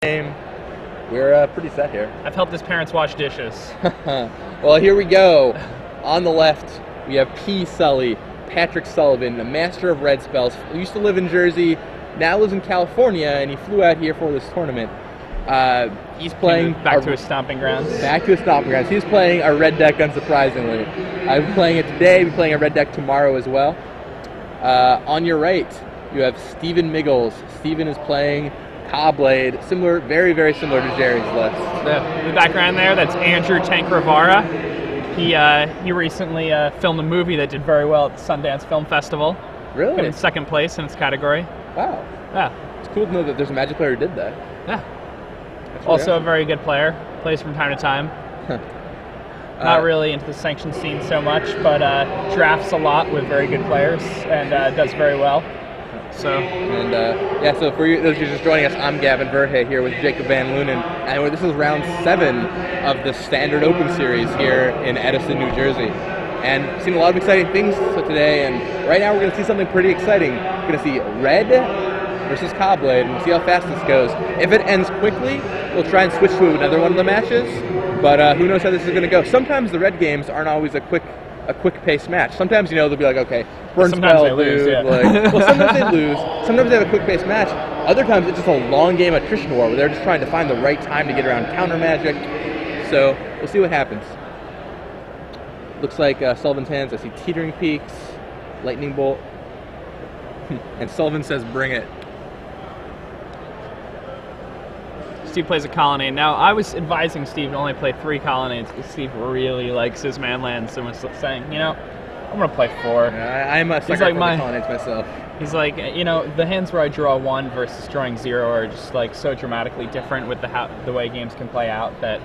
game. We're pretty set here. I've helped his parents wash dishes. Well, here we go. On the left, we have P. Sully, Patrivk Sullivan, the master of red spells. He used to live in Jersey, now lives in California, and he flew out here for this tournament. He's playing back to his stomping grounds. Back to his stomping grounds. He's playing a red deck, unsurprisingly. I'm playing it today. We're playing a red deck tomorrow as well. On your right, you have Stephen Miggels. Stephen is playing Cobblade, similar, very, very similar to Jerry's list. The background there, that's Andrew Tank Rivara. He recently filmed a movie that did very well at the Sundance Film Festival. Really? Got in second place in its category. Wow. Yeah. It's cool to know that there's a Magic player who did that. Yeah. Also a very good player. Plays from time to time. Not really into the sanctioned scene so much, but drafts a lot with very good players and does very well. So yeah, so for you, those who are just joining us, I'm Gavin Verhey here with Jacob Van Lunen, and this is round 7 of the Standard Open Series here in Edison, New Jersey. And seen a lot of exciting things today, and right now we're going to see something pretty exciting. We're going to see red versus Cobblade, and we'll see how fast this goes. If it ends quickly, we'll try and switch to another one of the matches, but who knows how this is going to go. Sometimes the red games aren't always a quick pace match. Sometimes, you know, they'll be like, okay, burn spell, dude. Lose, yeah. Well, sometimes they lose. Sometimes they have a quick pace match. Other times it's just a long game attrition war where they're just trying to find the right time to get around counter magic. So we'll see what happens. Looks like Sullivan's hands. I see Teetering Peaks, Lightning Bolt, and Sullivan says, "Bring it." Steve plays a colonnade. Now, I was advising Steve to only play 3 colonnades because Steve really likes his manlands and was saying, you know, I'm going to play 4. I'm a sucker for the colonnades myself. He's like, you know, the hands where I draw 1 versus drawing 0 are just like so dramatically different with the way games can play out that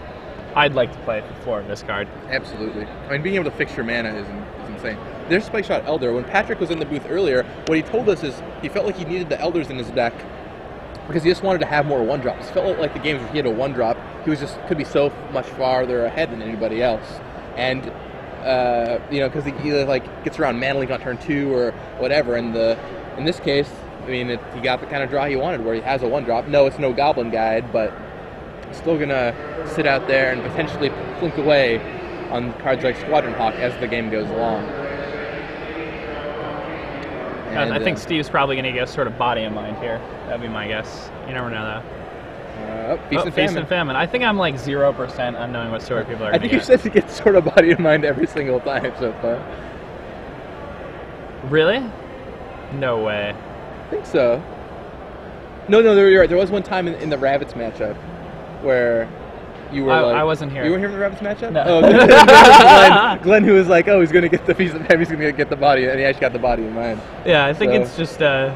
I'd like to play 4 of this card. Absolutely. I mean, being able to fix your mana is insane. There's Spike Shot Elder. When Patrick was in the booth earlier, what he told us is he felt like he needed the Elders in his deck because he just wanted to have more 1-drops. It felt like the games where he had a 1-drop, he was just could be so much farther ahead than anybody else. And you know, because he like gets around Mana Leak on turn 2 or whatever. And in this case, I mean, he got the kind of draw he wanted, where he has a 1-drop. No, it's no Goblin Guide, but he's still gonna sit out there and potentially plink away on cards like Squadron Hawk as the game goes along. And, I think Steve's probably going to go sort of body and mind here. That'd be my guess. You never know, though. Feast and Famine. I think I'm like 0% on knowing what sort of people are going to get. I think you said to get sort of body and mind every single time so far. Really? No way. I think so. No, you're right. There was one time in the Rabbits matchup where you were I wasn't here. You weren't here in the Rabbits matchup? No. Oh, Glenn, who was like, oh, he's going to get the Feast and Famine, he's going to get the body, and he actually got the body in mind. Yeah, I think it's just... I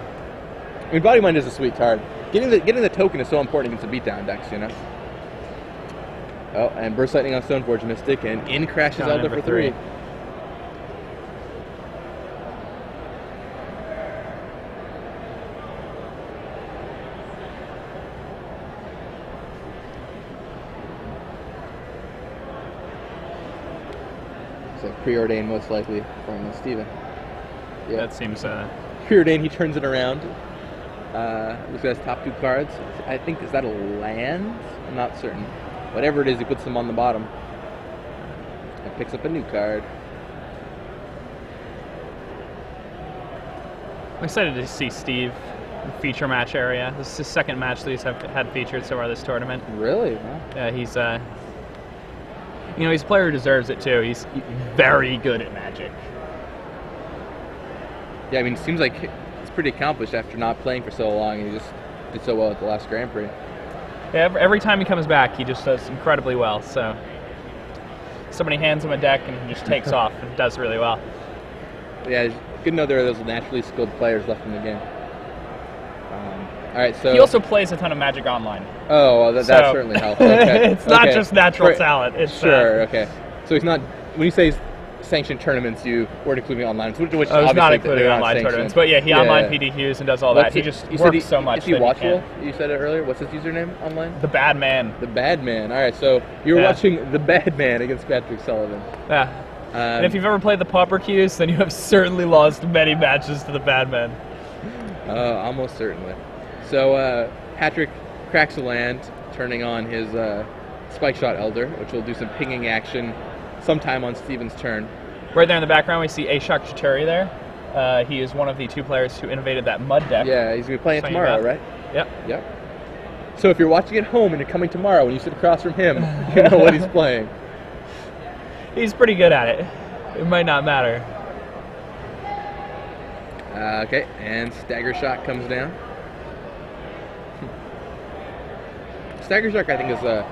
mean, Body Mind is a sweet card. Getting the token is so important against the beatdown decks, you know? Oh, and Burst Lightning on Stoneforge Mystic, and in crashes Elder for 3. So Preordain most likely from Steven. Yeah. That seems... Preordain, he turns it around. Looks at his top 2 cards. I think, is that a land? I'm not certain. Whatever it is, he puts them on the bottom. And picks up a new card. I'm excited to see Steve in the feature match area. This is his 2nd match that he's had featured so far this tournament. Really? Wow. Yeah, he's... you know, he's a player who deserves it, too. He's very good at Magic. Yeah, I mean, it seems like he's pretty accomplished after not playing for so long, and he just did so well at the last Grand Prix. Yeah, every time he comes back, he just does incredibly well, so... Somebody hands him a deck, and he just takes off and does really well. Yeah, it's good to know there are those naturally skilled players left in the game. All right, so... He also plays a ton of Magic Online. Oh, well, that certainly helps. Okay. It's not just natural talent. It's, sure, okay. So he's not... When you say sanctioned tournaments, you weren't including online, which he's not including online tournaments, but yeah, he online PDQs and does all that. He just works so much. Is he watchable? You said it earlier. What's his username online? The Bad Man. The Bad Man. All right, so you're watching The Bad Man against Patrivk Sullivan. Yeah. And if you've ever played the Pauper Qs, then you have certainly lost many matches to the Bad Man. Almost certainly. So Patrick cracks a land, turning on his Spike Shot Elder, which will do some pinging action sometime on Steven's turn. Right there in the background, we see Ashok Chituri there. He is one of the 2 players who innovated that mud deck. Yeah, he's going to be playing it tomorrow, right? Yep. Yep. So if you're watching at home and you're coming tomorrow, when you sit across from him, you know what he's playing. He's pretty good at it. It might not matter. Okay, and Stagger Shock comes down. Stagger Shock, I think, is a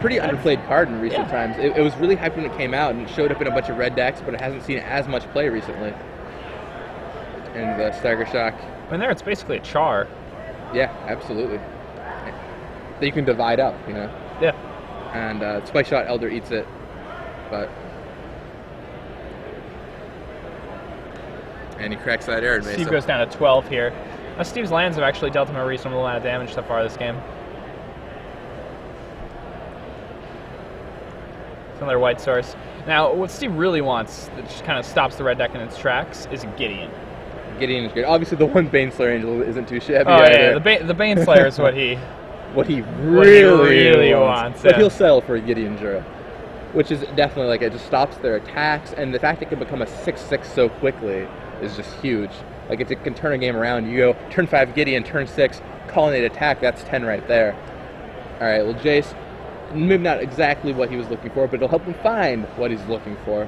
pretty underplayed card in recent times. It was really hyped when it came out, and it showed up in a bunch of red decks, but it hasn't seen as much play recently. And Stagger Shock. And there, it's basically a char. Yeah, absolutely. That you can divide up, you know. Yeah. And Spike Shot Elder eats it, but. And he cracks that air. Steve goes down to 12 here. Now, Steve's lands have actually dealt him a reasonable amount of damage so far this game. It's another white source. Now, what Steve really wants that just kind of stops the red deck in its tracks is a Gideon. Gideon is good. Obviously, the one Baneslayer Angel isn't too shabby. Oh yeah, the Baneslayer is what he really wants. But yeah. he'll settle for a Gideon Jura, which is definitely like it just stops their attacks, and the fact it can become a 6/6 so quickly is just huge. Like if it can turn a game around, you go turn 5 Gideon, turn 6 Colonnade attack. That's 10 right there. All right, well Jace, maybe not exactly what he was looking for, but it'll help him find what he's looking for.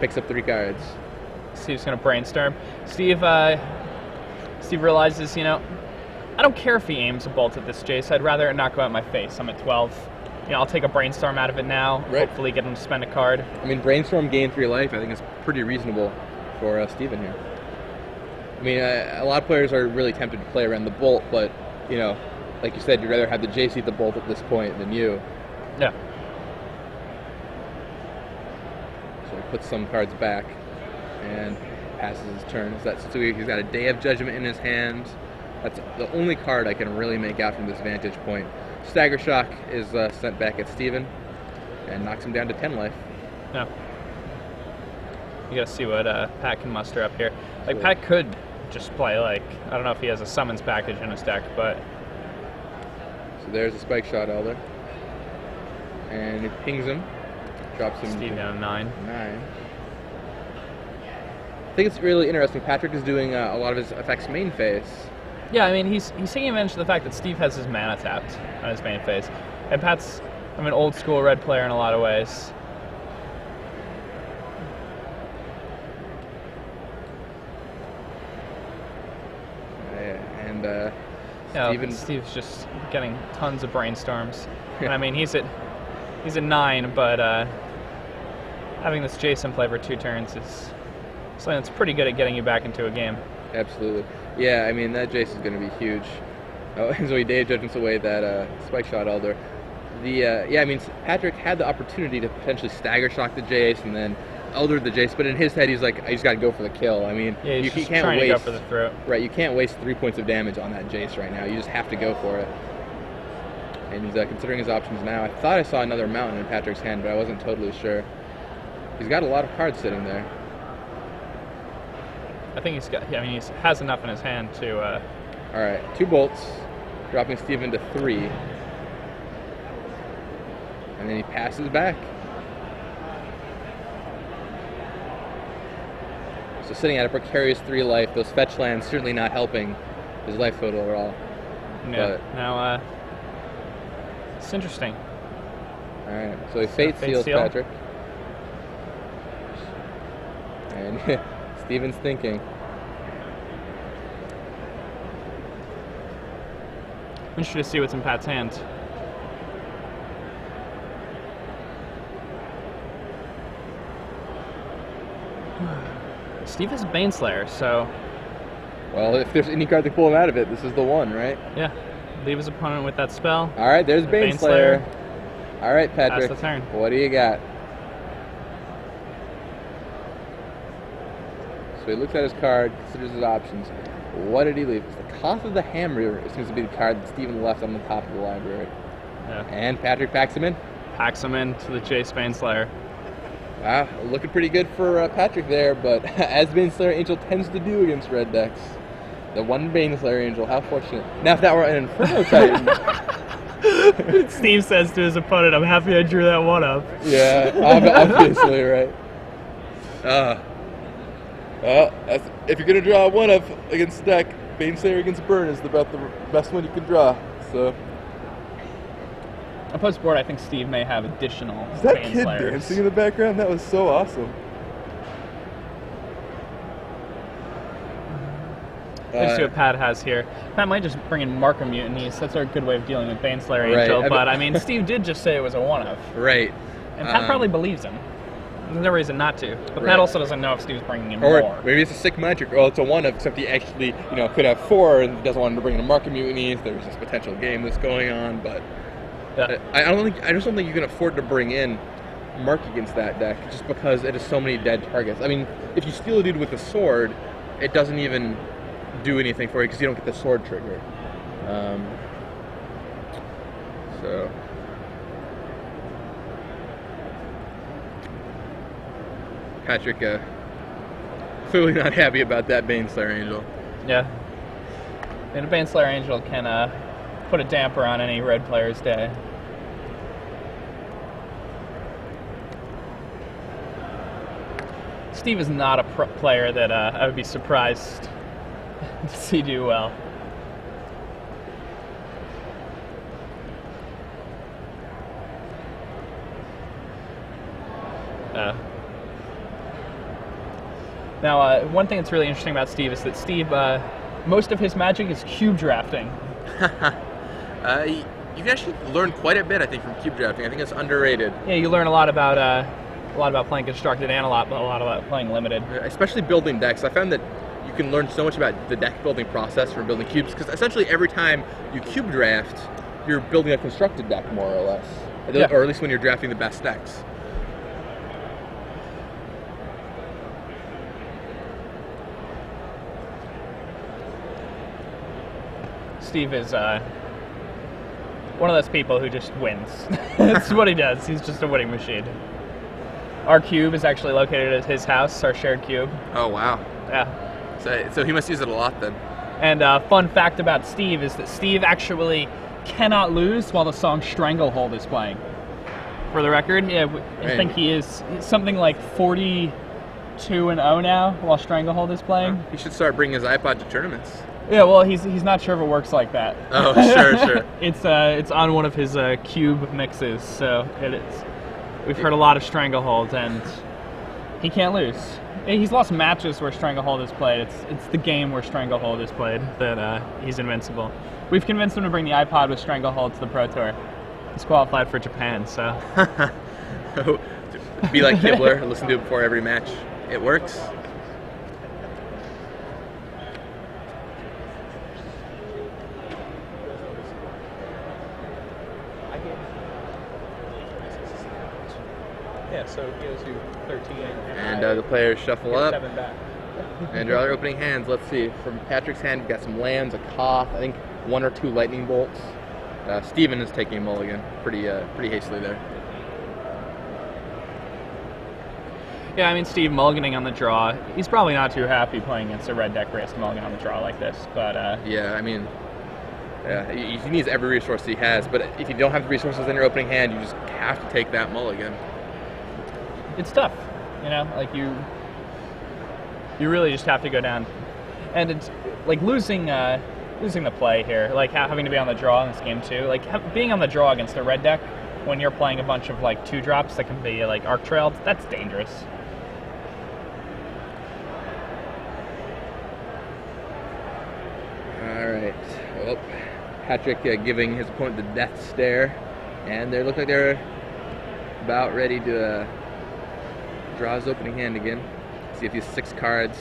Picks up 3 cards. Steve's gonna brainstorm. Steve realizes, you know, I don't care if he aims a bolt at this Jace. I'd rather it not go at my face. I'm at 12. You know, I'll take a brainstorm out of it now. Right. Hopefully get him to spend a card. I mean, brainstorm gain 3 life. I think is pretty reasonable for Steven here. I mean, a lot of players are really tempted to play around the bolt, but you know, like you said, you'd rather have the Jace eat the bolt at this point than you. Yeah. So he puts some cards back and passes his turn. So he's got a Day of Judgment in his hand. That's the only card I can really make out from this vantage point. Stagger Shock is sent back at Steven and knocks him down to 10 life. Yeah. You gotta see what Pat can muster up here. Like, Pat could just play, like, I don't know if he has a summons package in his deck, but... So there's a Spike Shot Elder. And it pings him. Drops him Steve down to 9. 9. I think it's really interesting. Patrick is doing a lot of his effects main phase. Yeah, I mean, he's taking advantage of the fact that Steve has his mana tapped on his main phase. And Pat's, I'm an old school red player in a lot of ways. And yeah, Steve's just getting tons of brainstorms. And I mean, he's at 9, but having this Jason play for 2 turns is something that's pretty good at getting you back into a game. Absolutely. Yeah, I mean, that Jace is going to be huge. Oh, so he Day Judgments away that Spike Shot Elder. Yeah, I mean, Patrick had the opportunity to potentially Stagger Shock the Jace and then Elder the Jace, but in his head, he's like, I just got to go for the kill. I mean, yeah, you can't trying waste. To go for the throat. Right, you can't waste 3 points of damage on that Jace right now. You just have to go for it. And he's considering his options now. I thought I saw another mountain in Patrick's hand, but I wasn't totally sure. He's got a lot of cards sitting there. I think he's got. Yeah, I mean, he has enough in his hand to. All right, 2 bolts, dropping Steven to 3, and then he passes back. So sitting at a precarious 3 life, those fetch lands certainly not helping his life total at all. Yeah. Now, it's interesting. All right, so he Fate Seals Patrick, and Steven's thinking. I'm interested to see what's in Pat's hand. Steve is a Baneslayer, so... Well, if there's any card to pull him out of it, this is the one, right? Yeah. Leave his opponent with that spell. All right, there's Baneslayer. All right, Patrick. Pass the turn. What do you got? So he looks at his card, considers his options. What did he leave? The Koth of the Hammer seems to be the card that Steven left on the top of the library. Yeah. And Patrick packs him in. Packs him in to the Jace Baneslayer. Wow, looking pretty good for Patrick there, but as Baneslayer Angel tends to do against red decks. The one Baneslayer Angel. How fortunate. Now, if that were an Inferno Titan. Steve says to his opponent, "I'm happy I drew that one up." Yeah, obviously, right. If you're gonna draw a one up against deck, Baneslayer against Burn is about the best one you can draw. So. On post board, I think Steve may have additional. Is that kid dancing in the background? That was so awesome. Let's see what Pat has here. Pat might just bring in Marker Mutinies. That's a good way of dealing with Baneslayer Angel. Right. But I mean, Steve did just say it was a one-of. Right. And Pat probably believes him. There's no reason not to. But Right. Pat also doesn't know if Steve's bringing in Or more. maybe it's a sick magic. Well, it's a one-of, except he actually, could have 4 and doesn't want to bring in a Marker Mutinies. There's this potential game that's going on, but Yeah. I just don't think you can afford to bring in Mark against that deck, just because it has so many dead targets. I mean, if you steal a dude with a sword, it doesn't even do anything for you because you don't get the sword trigger. So Patrick clearly not happy about that Baneslayer Angel. Yeah. And a Baneslayer Angel can put a damper on any red player's day. Steve is not a player that I would be surprised to see do well. Now, one thing that's really interesting about Steve is that Steve, most of his magic is cube drafting. You can actually learn quite a bit, I think, from cube drafting. I think it's underrated. Yeah, you learn a lot about playing constructed and a lot about playing limited. Especially building decks. I found that you can learn so much about the deck building process for building cubes, because essentially every time you cube draft, you're building a constructed deck, more or less. Yeah. Or at least when you're drafting the best decks. Steve is one of those people who just wins. That's what he does. He's just a winning machine. Our cube is actually located at his house, our shared cube. Oh, wow. Yeah. So he must use it a lot then. And fun fact about Steve is that Steve actually cannot lose while the song Stranglehold is playing. For the record, yeah, I think he is something like 42-0 now while Stranglehold is playing. He should start bringing his iPod to tournaments. Yeah, well, he's not sure if it works like that. Oh, sure. It's on one of his cube mixes, so we've heard a lot of Stranglehold, and he can't lose. He's lost matches where Stranglehold is played. It's the game where Stranglehold is played that he's invincible. We've convinced him to bring the iPod with Stranglehold to the Pro Tour. He's qualified for Japan, so. Be like Kibler, listen to it before every match. It works. Yeah, so he owes you 13. And the players shuffle up. 7 back. And draw their opening hands. Let's see. From Patrick's hand, we've got some lands, a Koth, I think 1 or 2 lightning bolts. Steven is taking a mulligan pretty hastily there. Yeah, I mean, Steve mulliganing on the draw. He's probably not too happy playing against a red deck race mulligan on the draw like this, but yeah, I mean, he needs every resource he has, but if you don't have the resources in your opening hand, you just have to take that mulligan. it's tough, like you really just have to go down, and it's like losing the play here, like having to be on the draw in this game too, like being on the draw against a red deck when you're playing a bunch of like 2-drops that can be like arc trailed, that's dangerous. All right, well, Patrick giving his opponent the death stare, and they look like they're about ready to draw his opening hand again. See if these 6 cards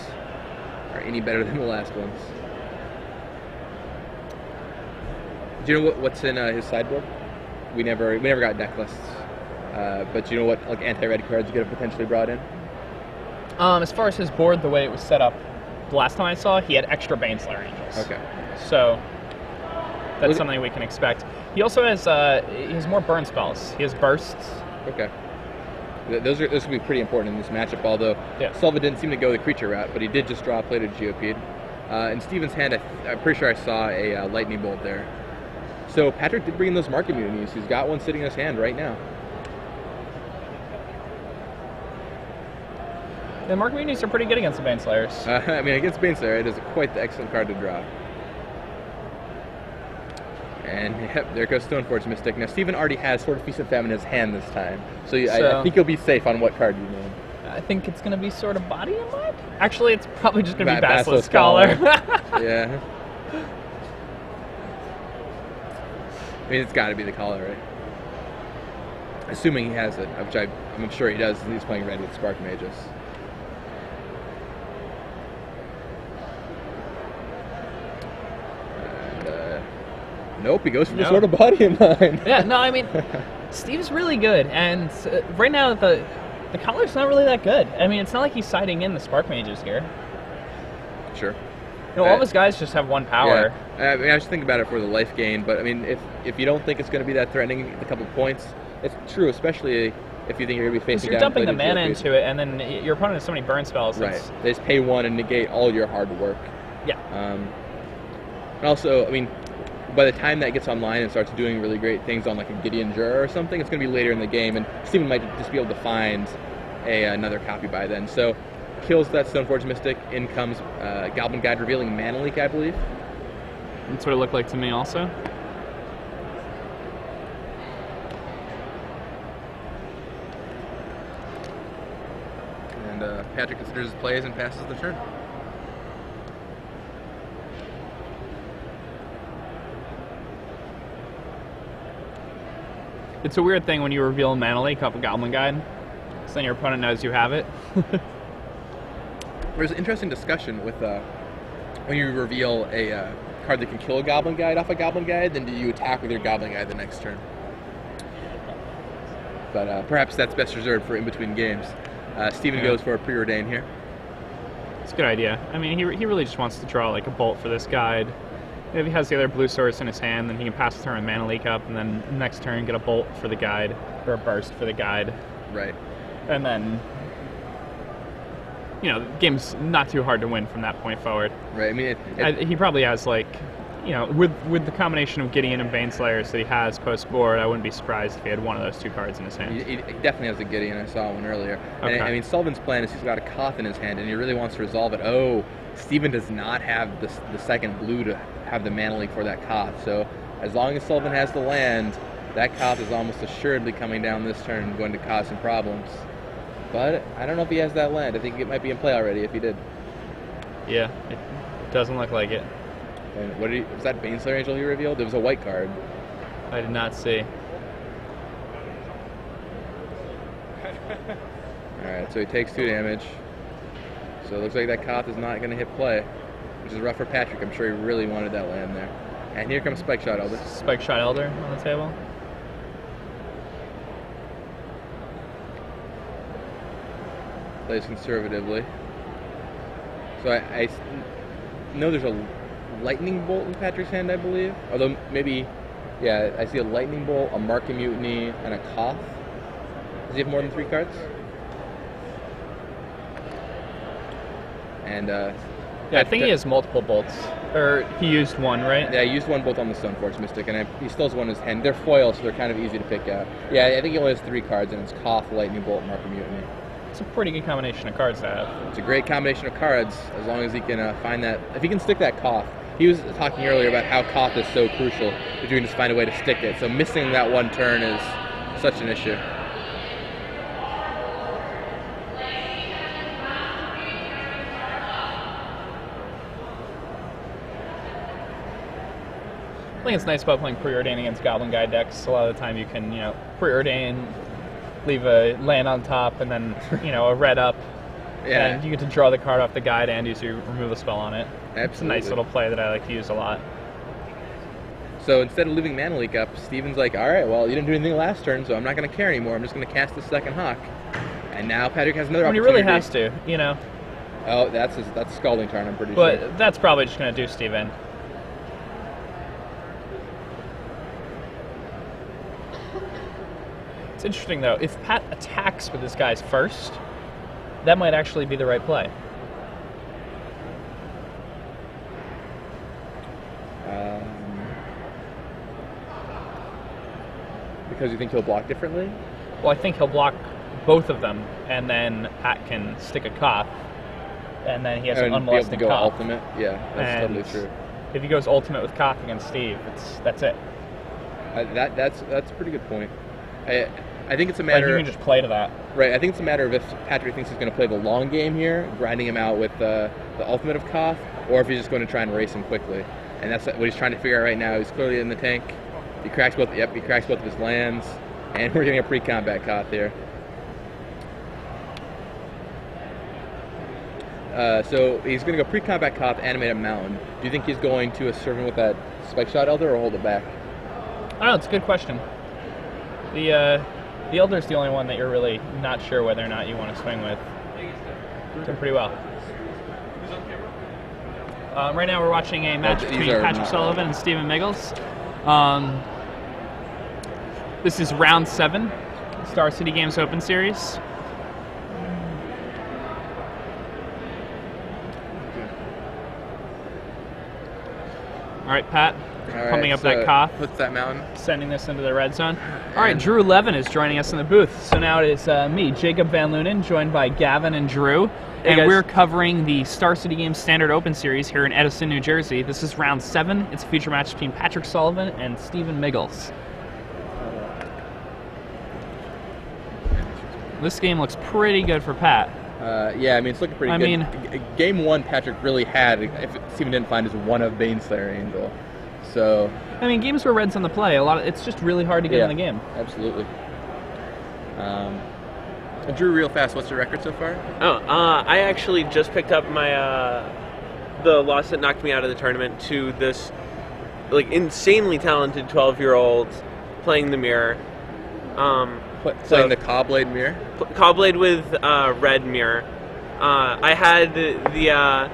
are any better than the last ones. Do you know what's in his sideboard? We never got deck lists, but do you know what like anti-red cards you could have potentially brought in? As far as his board, the way it was set up, the last time I saw, he had extra Baneslayer Angels. Okay. So that's something we can expect. He also has he has more burn spells. He has bursts. Okay. Those will be pretty important in this matchup, although Sullivan didn't seem to go the creature route, but he did just draw a plated Geopede. In Steven's hand, I'm pretty sure I saw a lightning bolt there. So Patrick did bring in those mark immunities. He's got one sitting in his hand right now. The mark immunities are pretty good against the Baneslayers. I mean, against Baneslayer, it is quite the excellent card to draw. And yep, there goes Stoneforge Mystic. Now Steven already has Sword of Feast and Famine in his hand this time, so I think you'll be safe on what card you name. I think it's going to be Sword of Body and Mind. Actually, it's probably just going to be Basilisk Scholar. Yeah. I mean, it's got to be the Collar, right? Assuming he has it, which I'm sure he does, and he's playing red with Spark Mages. Nope, he goes for the Sword of Body in Mind. Yeah, no, I mean, Steve's really good, and right now the Collar's not really that good. I mean, it's not like he's siding in the Spark Mages here. Sure. You know, all of his guys just have one power. Yeah. I mean, I just think about it for the life gain, but I mean, if you don't think it's going to be that threatening, a couple points, it's true, especially if you think you're going to be facing down. You're dumping the mana into it, and then your opponent has so many burn spells. Right. They just pay one and negate all your hard work. Yeah. And also, I mean, by the time that gets online and starts doing really great things on like a Gideon Juror or something, it's going to be later in the game, and Steven might just be able to find another copy by then. So, kills that Stoneforge Mystic. In comes Goblin Guide revealing Mana Leak, I believe. That's what it looked like to me also. And Patrick considers his plays and passes the turn. It's a weird thing when you reveal Mana Leak off a Goblin Guide, so then your opponent knows you have it. There's an interesting discussion with when you reveal a card that can kill a Goblin Guide off a Goblin Guide, then do you attack with your Goblin Guide the next turn? But perhaps that's best reserved for in-between games. Steven goes for a Preordain here. It's a good idea. I mean, he really just wants to draw like a bolt for this guide. If he has the other blue source in his hand, then he can pass the turn with Mana Leak up, and then next turn get a bolt for the guide, or a burst for the guide. Right. And then, you know, the game's not too hard to win from that point forward. Right. I mean, he probably has like, you know, with the combination of Gideon and Baneslayers that he has post board, I wouldn't be surprised if he had one of those two cards in his hand. He definitely has a Gideon. I saw one earlier. Okay. And, I mean, Sullivan's plan is he's got a Koth in his hand, and he really wants to resolve it. Oh, Steven does not have the second blue to have the Mana Leak for that Koth. So as long as Sullivan has the land, that Koth is almost assuredly coming down this turn and going to cause some problems. But I don't know if he has that land. I think it might be in play already if he did. Yeah, it doesn't look like it. And what was that Baneslayer Angel he revealed? It was a white card. I did not see. Alright, so he takes 2 damage. So it looks like that Koth is not going to hit play, which is rough for Patrick. I'm sure he really wanted that land there. And here comes Spike Shot Elder. Spike Shot Elder on the table. Plays conservatively. So I know there's a Lightning Bolt in Patrick's hand, I believe. Although maybe, yeah, I see a Lightning Bolt, a Marking Mutiny, and a Koth. Does he have more than 3 cards? And yeah, I think he has multiple bolts. Or he used one, right? Yeah, he used one bolt on the Stoneforge Mystic, and he still has one in his hand. They're foils, so they're kind of easy to pick out. Yeah, I think he only has 3 cards, and it's Koth, Lightning Bolt, Marking Mutiny. It's a pretty good combination of cards to have. It's a great combination of cards, as long as he can find that. If he can stick that Koth. He was talking earlier about how Koth is so crucial, if you can just find a way to stick it. So missing that one turn is such an issue. I think it's nice about playing Preordain against Goblin Guide decks. A lot of the time you can, you know, Preordain, leave a land on top, and then, you know, a red up. Yeah. And you get to draw the card off the guide and use your removal spell on it. Absolutely. It's a nice little play that I like to use a lot. So instead of leaving Mana Leak up, Steven's like, alright, well, you didn't do anything last turn, so I'm not going to care anymore. I'm just going to cast the second Hawk. And now Patrick has another opportunity. He really has to, you know. Oh, that's Scalding Tarn, I'm pretty sure. But that's probably just going to do Steven. It's interesting, though. If Pat attacks with this guy's first, that might actually be the right play. Because you think he'll block differently? Well, I think he'll block both of them, and then Pat can stick a Koth, and then he has an unmolested go Koth. ultimate? Yeah, that's totally true. If he goes ultimate with Koth against Steve, that's it. That's a pretty good point. I think it's a matter. You can just play to that. Right. I think it's a matter of if Patrick thinks he's going to play the long game here, grinding him out with the ultimate of Koth, or if he's just going to try and race him quickly. And that's what he's trying to figure out right now. He's clearly in the tank. He cracks both. Yep, he cracks both of his lands, and we're getting a pre-combat Koth here. So he's going to go pre-combat Koth, animate a mountain. Do you think he's going to serve him with that Spike Shot Elder or hold it back? I don't know. It's a good question. The Elder's the only one that you're really not sure whether or not you want to swing with. Did pretty well. Right now we're watching a match between Patrivk Sullivan and Stephen Miggels. This is round 7, Star City Games Open Series. All right, Pat. Pumping up that Koth. Puts that mountain. Sending this into the red zone. All right, Drew Levin is joining us in the booth. So now it is me, Jacob Van Lunen, joined by Gavin and Drew. And we're covering the Star City Games Standard Open Series here in Edison, New Jersey. This is round 7. It's a feature match between Patrivk Sullivan and Stephen Miggels. This game looks pretty good for Pat. Yeah, I mean, it's looking pretty good. Game 1, Patrick really had, if Stephen didn't find, his one of Baneslayer Angel. So, I mean, games where red's on the play, it's just really hard to get in the game. Absolutely. Drew, real fast, what's your record so far? I actually just picked up my the loss that knocked me out of the tournament to this insanely talented 12-year-old playing the mirror. Playing the Cobblade mirror? Cobblade with red mirror. I had the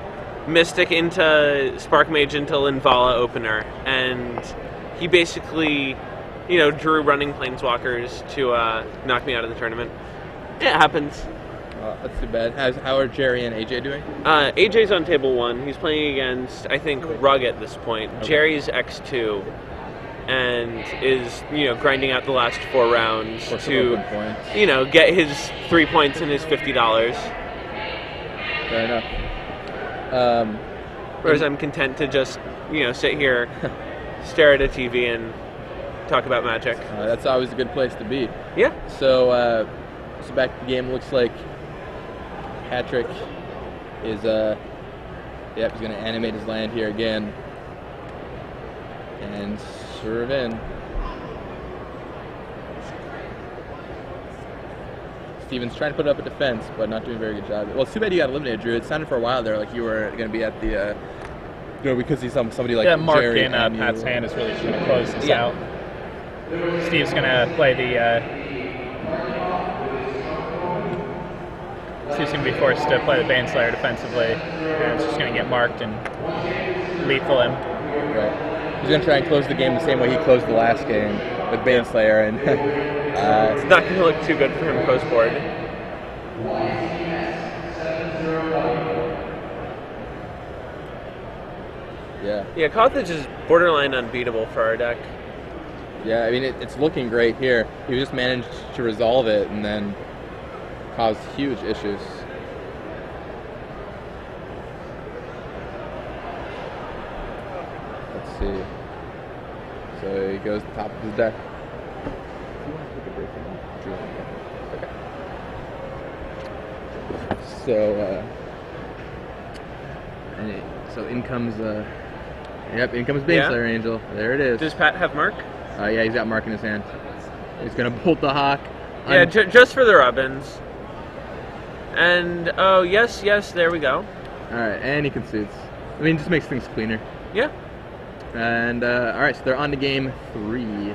Mystic into Spark Mage into Linvala opener, and he basically, drew running Planeswalkers to knock me out of the tournament. It happens. That's too bad. How are Jerry and AJ doing? AJ's on table 1. He's playing against, I think, Rug at this point. Okay. Jerry's X2, and is, grinding out the last 4 rounds to, get his 3 points and his $50. Fair enough. Whereas I'm content to just, sit here, stare at a TV, and talk about Magic. That's always a good place to be. Yeah. So back to the game. Looks like Patrick is, he's going to animate his land here again. And serve in. Steven's trying to put up a defense, but not doing a very good job. Well, it's too bad you got eliminated, Drew. It sounded for a while there like you were going to be at the, because he's somebody like Mark Jerry in Pat's hand is really going to close this out. Steve's going to play Steve's going to be forced to play the Baneslayer defensively, and it's just going to get marked and lethal him. Right. He's going to try and close the game the same way he closed the last game with Baneslayer, and it's not going to look too good for him post board. Yeah, Carthage is borderline unbeatable for our deck. Yeah, I mean, it's looking great here. He just managed to resolve it and then cause huge issues. Let's see. So he goes to the top of his deck. Okay. So in comes Baneslayer Angel. There it is. Does Pat have Mark? Yeah, he's got Mark in his hand. He's gonna bolt the Hawk. Yeah, just for the Robins. And oh yes, there we go. All right, and he concedes. I mean, it just makes things cleaner. Yeah. And all right, so they're on to game 3.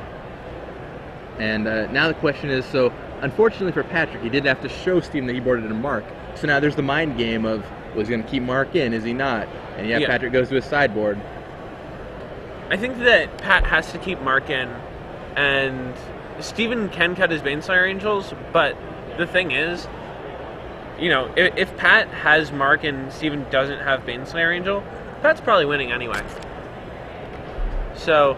And now the question is, so unfortunately for Patrick, he did have to show Steven that he boarded a Mark. So now there's the mind game of, well, he's going to keep Mark in, is he not? And yeah, Patrick goes to his sideboard. I think that Pat has to keep Mark in, and Steven can cut his Baneslayer Angels, but the thing is, if Pat has Mark and Steven doesn't have Baneslayer Angel, Pat's probably winning anyway. So,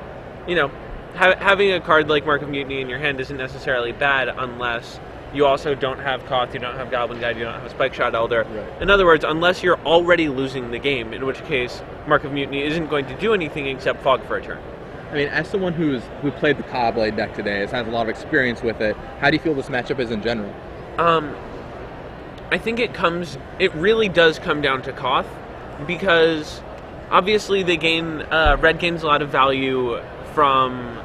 having a card like Mark of Mutiny in your hand isn't necessarily bad unless you also don't have Koth, you don't have Goblin Guide, you don't have Spike Shot Elder. Right. In other words, unless you're already losing the game, in which case Mark of Mutiny isn't going to do anything except fog for a turn. I mean, as someone who played the Cobblade deck today, has a lot of experience with it, how do you feel this matchup is in general? I think it really does come down to Koth, because obviously Red gains a lot of value from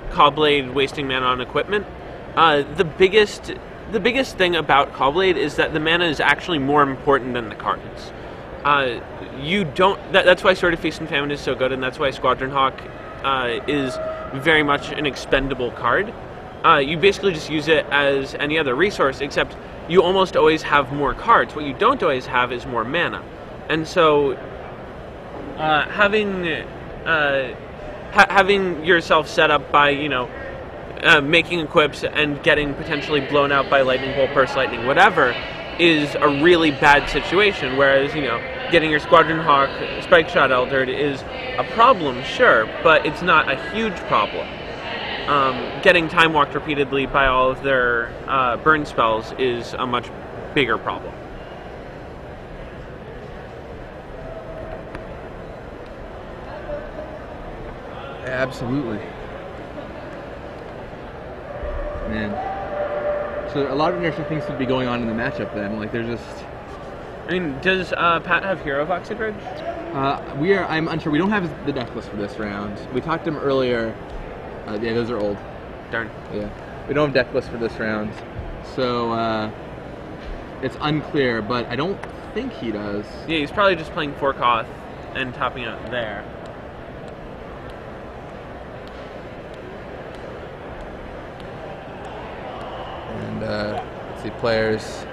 Cobblade wasting mana on equipment. The biggest thing about Cobblade is that the mana is actually more important than the cards. That's why Sword of Feast and Famine is so good, and that's why Squadron Hawk is very much an expendable card. You basically just use it as any other resource, except you almost always have more cards. What you don't always have is more mana. And so having yourself set up by, making equips and getting potentially blown out by Lightning Bolt, Burst Lightning, whatever, is a really bad situation. Whereas, getting your Squadron Hawk, Spike Shot Eldered is a problem, sure, but it's not a huge problem. Getting Time Walked repeatedly by all of their burn spells is a much bigger problem. Absolutely. Man. So a lot of interesting things could be going on in the matchup then. Like there's just... I mean, does Pat have Hero of Oxidridge? I'm unsure. We don't have the deck list for this round. We talked to him earlier. Yeah, those are old. Darn. Yeah. We don't have deck list for this round. So, it's unclear, but I don't think he does. Yeah, he's probably just playing 4 Koth and topping out there. And, let's see, players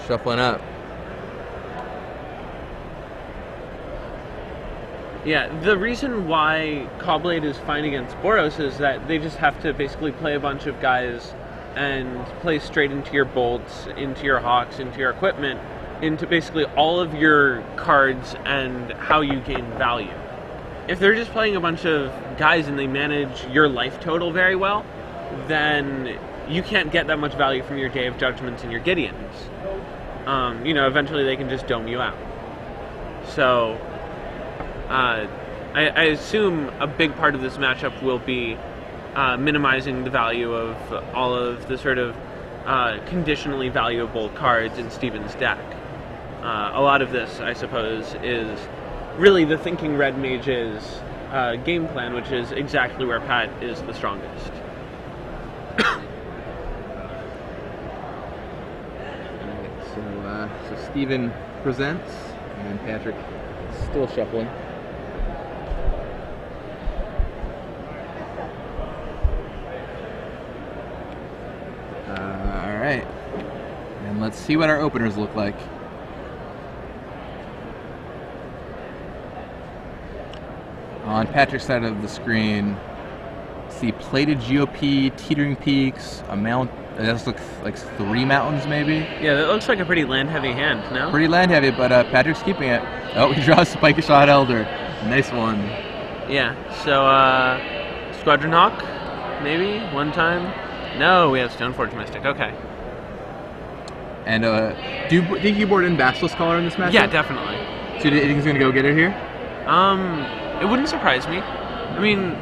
shuffling up. Yeah, the reason why Cobblade is fine against Boros is that they just have to basically play a bunch of guys and play straight into your bolts, into your hawks, into your equipment, into basically all of your cards and how you gain value. If they're just playing a bunch of guys and they manage your life total very well, then you can't get that much value from your Day of Judgments and your Gideons. Eventually they can just dome you out. So... I assume a big part of this matchup will be minimizing the value of all of the sort of conditionally valuable cards in Steven's deck. A lot of this, I suppose, is really the Thinking Red Mage's game plan, which is exactly where Pat is the strongest. So Steven presents, and Patrick is still shuffling. Alright, and let's see what our openers look like. On Patrick's side of the screen, see Plated GOP, Teetering Peaks, a mount. That looks like 3 mountains, maybe. Yeah, that looks like a pretty land-heavy hand, no? Pretty land-heavy, but Patrick's keeping it. Oh, he draws Spike Shot Elder. Nice one. Yeah, so Squadron Hawk, maybe, one time. No, we have Stoneforge Mystic, okay. And do you think you board in Basilisk Collar in this matchup? Yeah, definitely. So do you think he's going to go get it here? It wouldn't surprise me. I mean...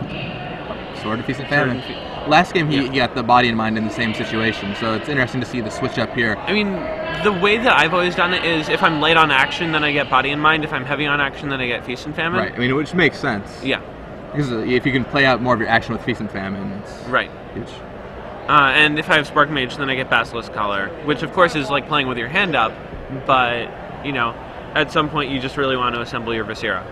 Sword of Feast and Famine. Last game he got the Body and Mind in the same situation, so it's interesting to see the switch up here. I mean, the way that I've always done it is if I'm late on action, then I get Body and Mind. If I'm heavy on action, then I get Feast and Famine. Right, I mean, which makes sense. Yeah. Because if you can play out more of your action with Feast and Famine, it's huge. And if I have Spark Mage, then I get Basilisk Collar, which of course is like playing with your hand up, but, at some point you just really want to assemble your Viscera.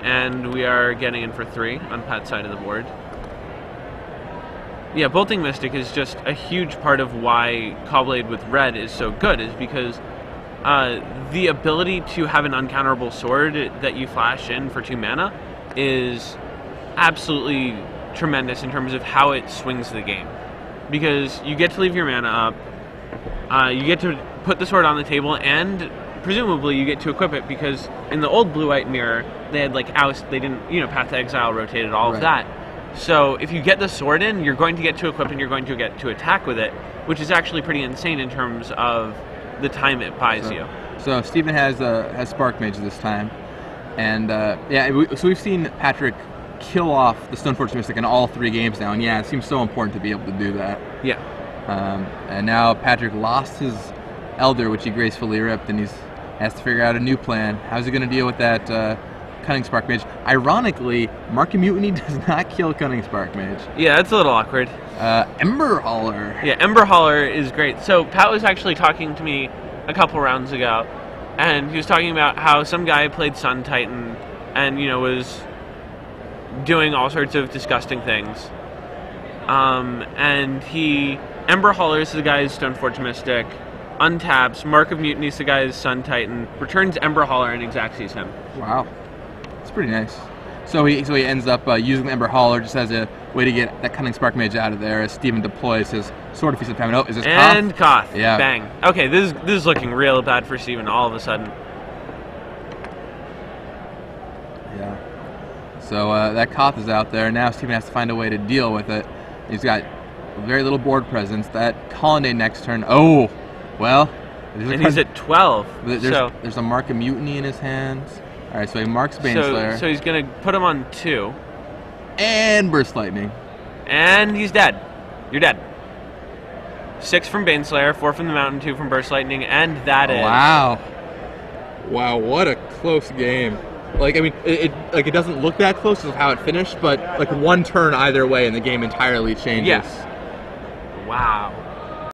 And we are getting in for 3 on Pat's side of the board. Yeah, Bolting Mystic is just a huge part of why Cobblade with red is so good, is because the ability to have an uncounterable sword that you flash in for 2 mana is absolutely tremendous in terms of how it swings the game. Because you get to leave your mana up, you get to put the sword on the table, and presumably you get to equip it, because in the old blue-white mirror, they had like oust, they didn't, Path to Exile rotated all of that. So if you get the sword in, you're going to get to equip and you're going to get to attack with it, which is actually pretty insane in terms of the time it buys you. So Steven has Spark Mage this time, and so we've seen Patrick kill off the Stoneforge Mystic in all 3 games now, and it seems so important to be able to do that. Yeah. And now Patrick lost his Elder, which he gracefully ripped, and he has to figure out a new plan. How's he going to deal with that Cunning Spark Mage? Ironically, Mark of Mutiny does not kill Cunning Spark Mage. Yeah, that's a little awkward. Ember Hauler. Yeah, Ember Hauler is great. So Pat was actually talking to me a couple rounds ago, and he was talking about how some guy played Sun Titan and, was doing all sorts of disgusting things. And Ember Hauler is the guy's Stoneforge Mystic, untaps, Mark of Mutiny is the guy's Sun Titan, returns Ember Hauler and Exaxes him. Wow. That's pretty nice. So he ends up using the Ember Hauler just as a way to get that Cunning Spark Mage out of there as Steven deploys his Sword of Feast of Famine. Oh, is this Koth? And Koth. Yeah. Bang. Okay, this is looking real bad for Steven all of a sudden. Yeah. So that Koth is out there. Now Steven has to find a way to deal with it. He's got very little board presence. That Colonnade next turn. Oh, well. And he's at 12. There's a Mark of Mutiny in his hands. All right, so he marks Baneslayer. So he's going to put him on 2. And Burst Lightning. And he's dead. You're dead. 6 from Baneslayer, 4 from the Mountain, 2 from Burst Lightning, and that is... Wow. Wow, what a close game. Like, I mean, it doesn't look that close as how it finished, but like one turn either way and the game entirely changes. Yes. Wow.